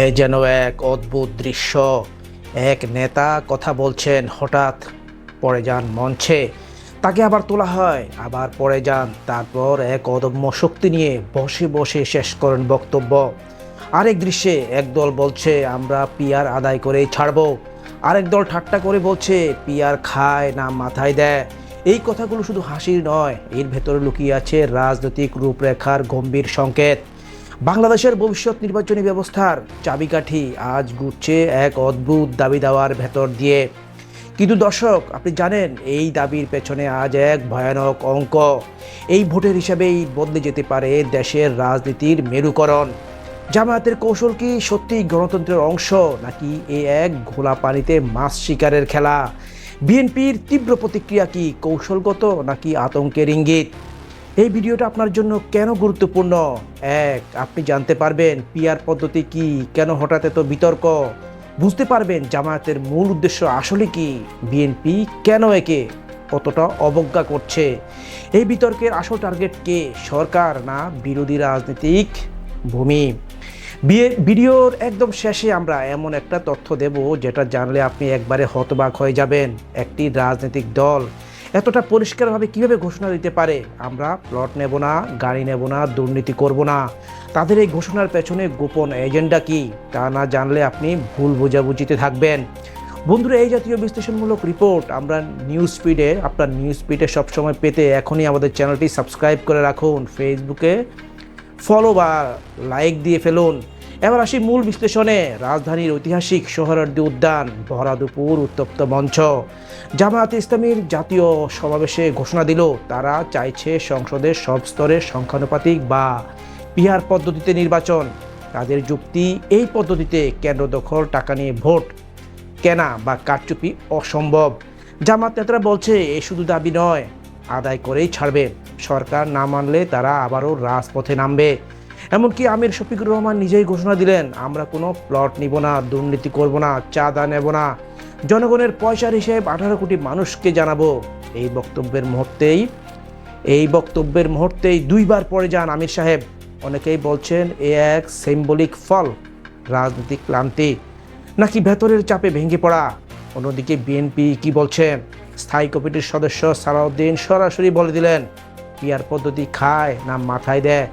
এ যেন এক অদ্ভুত দৃশ্য। এক নেতা কথা বলছেন, হঠাৎ পড়ে যান মঞ্চে, তাকে আবার তোলা হয়, আবার পড়ে যান, তারপর এক অদম্য শক্তি নিয়ে বসে বসে শেষ করেন বক্তব্য। আরেক দৃশ্যে একদল বলছে আমরা পিআর আদায় করেই ছাড়বো, আরেক দল ঠাট্টা করে বলছে পিআর খায় না মাথায় দেয়। এই কথাগুলো শুধু হাসির নয়, এর ভেতরে লুকিয়ে আছে রাজনৈতিক রূপরেখার গম্ভীর সংকেত। বাংলাদেশের ভবিষ্যৎ নির্বাচনী ব্যবস্থার চাবিকাঠি আজ ঘুরছে এক অদ্ভুত দাবি দাওয়ার ভেতর দিয়ে। কিন্তু দর্শক, আপনি জানেন এই দাবির পেছনে আজ এক ভয়ানক অঙ্ক। এই ভোটের হিসাবেই বদলে যেতে পারে দেশের রাজনীতির মেরুকরণ। জামায়াতের কৌশল কি সত্যি গণতন্ত্রের অংশ, নাকি এ এক ঘোলা পানিতে মাছ শিকারের খেলা? বিএনপির তীব্র প্রতিক্রিয়া কি কৌশলগত নাকি আতঙ্কের ইঙ্গিত? এই ভিডিওটা আপনার জন্য কেন গুরুত্বপূর্ণ? আপনি জানতে পারবেন পিআর পদ্ধতি কি, কেন হঠাৎ এত বিতর্ক, বুঝতে পারবেন জামায়াতের মূল উদ্দেশ্য আসলে কি, বিএনপি কেন একে কতটা অবজ্ঞা করছে। এই বিতর্কের আসল টার্গেট কে, সরকার না বিরোধী রাজনৈতিক ভূমি? ভিডিওর একদম শেষে আমরা এমন একটা তথ্য দেব যেটা জানলে আপনি একবারে হতবাক হয়ে যাবেন। একটি রাজনৈতিক দল এতটা পরিষ্কারভাবে কিভাবে ঘোষণা দিতে পারে আমরা প্লট নেব না, গাড়ি নেব না, দুর্নীতি করব না? তাদের এই ঘোষণার পেছনে গোপন এজেন্ডা কি, তা না জানলে আপনি ভুল বোঝাবুঝিতে থাকবেন। বন্ধুরা, এই জাতীয় বিশ্লেষণমূলক রিপোর্ট আমরা আপনার নিউজ স্পিডে সবসময় পেতে এখনই আমাদের চ্যানেলটি সাবস্ক্রাইব করে রাখুন, ফেসবুকে ফলো বা লাইক দিয়ে ফেলুন। এবার আসি মূল বিশ্লেষণে। রাজধানীর ঐতিহাসিক সোহরাওয়ার্দী উদ্যান, ভরা দুপুর, উত্তপ্ত মঞ্চ। জামায়াতে ইসলামীর জাতীয় সমাবেশে ঘোষণা দিল তারা চাইছে সংসদের সব স্তরের সংখ্যানুপাতিক বা পিআর পদ্ধতিতে নির্বাচন। তাদের যুক্তি, এই পদ্ধতিতে কেন্দ্র দখল, টাকা নিয়ে ভোট কেনা বা কারচুপি অসম্ভব। জামায়াত নেতারা বলছে এ শুধু দাবি নয়, আদায় করেই ছাড়বে। সরকার না মানলে তারা আবারও রাজপথে নামবে। এমনকি আমির শফিকুর রহমান নিজেই ঘোষণা দিলেন আমরা কোনো প্লট নিব না, দুর্নীতি করব না, চাঁদা নেব না, জনগণের পয়সার হিসেব 18 কোটি মানুষকে জানাবো। এই বক্তব্যের মুহূর্তেই দুইবার পড়ে যান আমির সাহেব। অনেকেই বলছেন এ এক সিম্বলিক ফল, রাজনৈতিক ক্লান্তি, নাকি ভেতরের চাপে ভেঙে পড়া। অন্যদিকে বিএনপি কি বলছে? স্থায়ী কমিটির সদস্য সালাউদ্দিন সরাসরি বলে দিলেন পিআর পদ্ধতি খায় না মাথায় দেয়।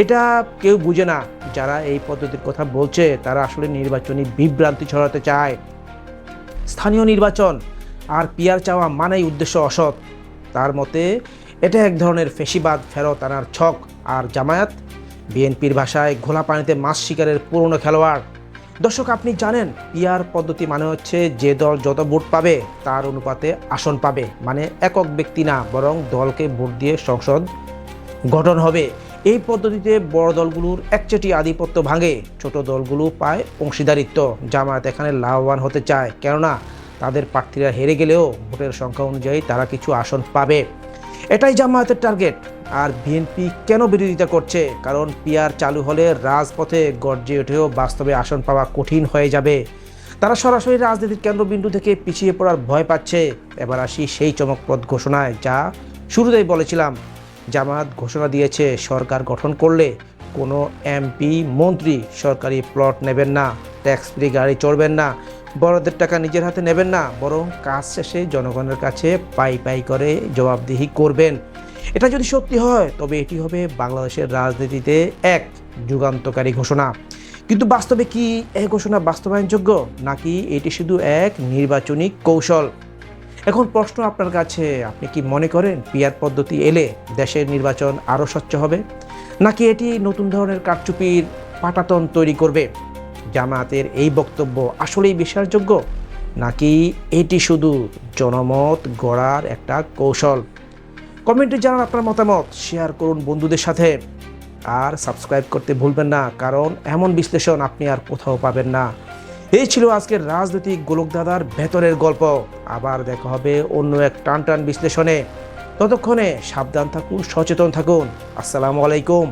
এটা কেউ বুঝে না। যারা এই পদ্ধতির কথা বলছে তারা আসলে নির্বাচনী বিভ্রান্তি ছড়াতে চায়। স্থানীয় নির্বাচন আর পিআর চাওয়া মানেই উদ্দেশ্য অসৎ। তার মতে এটা এক ধরনের ফেসিবাদ ফেরত আনার ছক। আর জামায়াত, বিএনপির ভাষায় ঘোলা পানিতে মাছ শিকারের পুরনো খেলোয়াড়। দর্শক, আপনি জানেন পিআর পদ্ধতি মানে হচ্ছে যে দল যত ভোট পাবে তার অনুপাতে আসন পাবে, মানে একক ব্যক্তি না, বরং দলকে ভোট দিয়ে সংসদ গঠন হবে। এই পদ্ধতিতে বড় দলগুলোর একচেটি আধিপত্য ভাঙে, ছোট দলগুলো পায় অংশীদারিত্ব। জামায়াত এখানে লাভবান হতে চায়, কেননা তাদের প্রার্থীরা হেরে গেলেও ভোটের সংখ্যা অনুযায়ী তারা কিছু আসন পাবে। এটাই জামায়াতের টার্গেট। আর বিএনপি কেন বিরোধিতা করছে? কারণ পিআর চালু হলে রাজপথে গর্জে উঠেও বাস্তবে আসন পাওয়া কঠিন হয়ে যাবে। তারা সরাসরি রাজনীতির কেন্দ্রবিন্দু থেকে পিছিয়ে পড়ার ভয় পাচ্ছে। এবার আসি সেই চমকপ্রদ ঘোষণায়, যা শুরুতেই বলেছিলাম। জামায়াত ঘোষণা দিয়েছে সরকার গঠন করলে কোনো এমপি মন্ত্রী সরকারি প্লট নেবেন না, ট্যাক্স ফ্রি গাড়ি চড়বেন না, বড়দের টাকা নিজের হাতে নেবেন না, বরং কাজ শেষে জনগণের কাছে পাই পাই করে জবাবদিহি করবেন। এটা যদি সত্যি হয় তবে এটি হবে বাংলাদেশের রাজনীতিতে এক যুগান্তকারী ঘোষণা। কিন্তু বাস্তবে কি এই ঘোষণা বাস্তবায়নযোগ্য, নাকি এটি শুধু এক নির্বাচনী কৌশল? এখন প্রশ্ন আপনার কাছে, আপনি কি মনে করেন পিআর পদ্ধতি এলে দেশের নির্বাচন আরও স্বচ্ছ হবে, নাকি এটি নতুন ধরনের কারচুপির পাটাতন তৈরি করবে? জামায়াতের এই বক্তব্য আসলেই বিশ্বাসযোগ্য, নাকি এটি শুধু জনমত গড়ার একটা কৌশল? কমেন্টে জানান আপনার মতামত, শেয়ার করুন বন্ধুদের সাথে, আর সাবস্ক্রাইব করতে ভুলবেন না, কারণ এমন বিশ্লেষণ আপনি আর কোথাও পাবেন না। এই ছিল আজকের রাজনৈতিক গোলকধাঁধার ভেতরের গল্প। আবার দেখা হবে অন্য এক টান বিশ্লেষণে। ততক্ষণে সাবধান থাকুন, সচেতন থাকুন। আসসালামু আলাইকুম।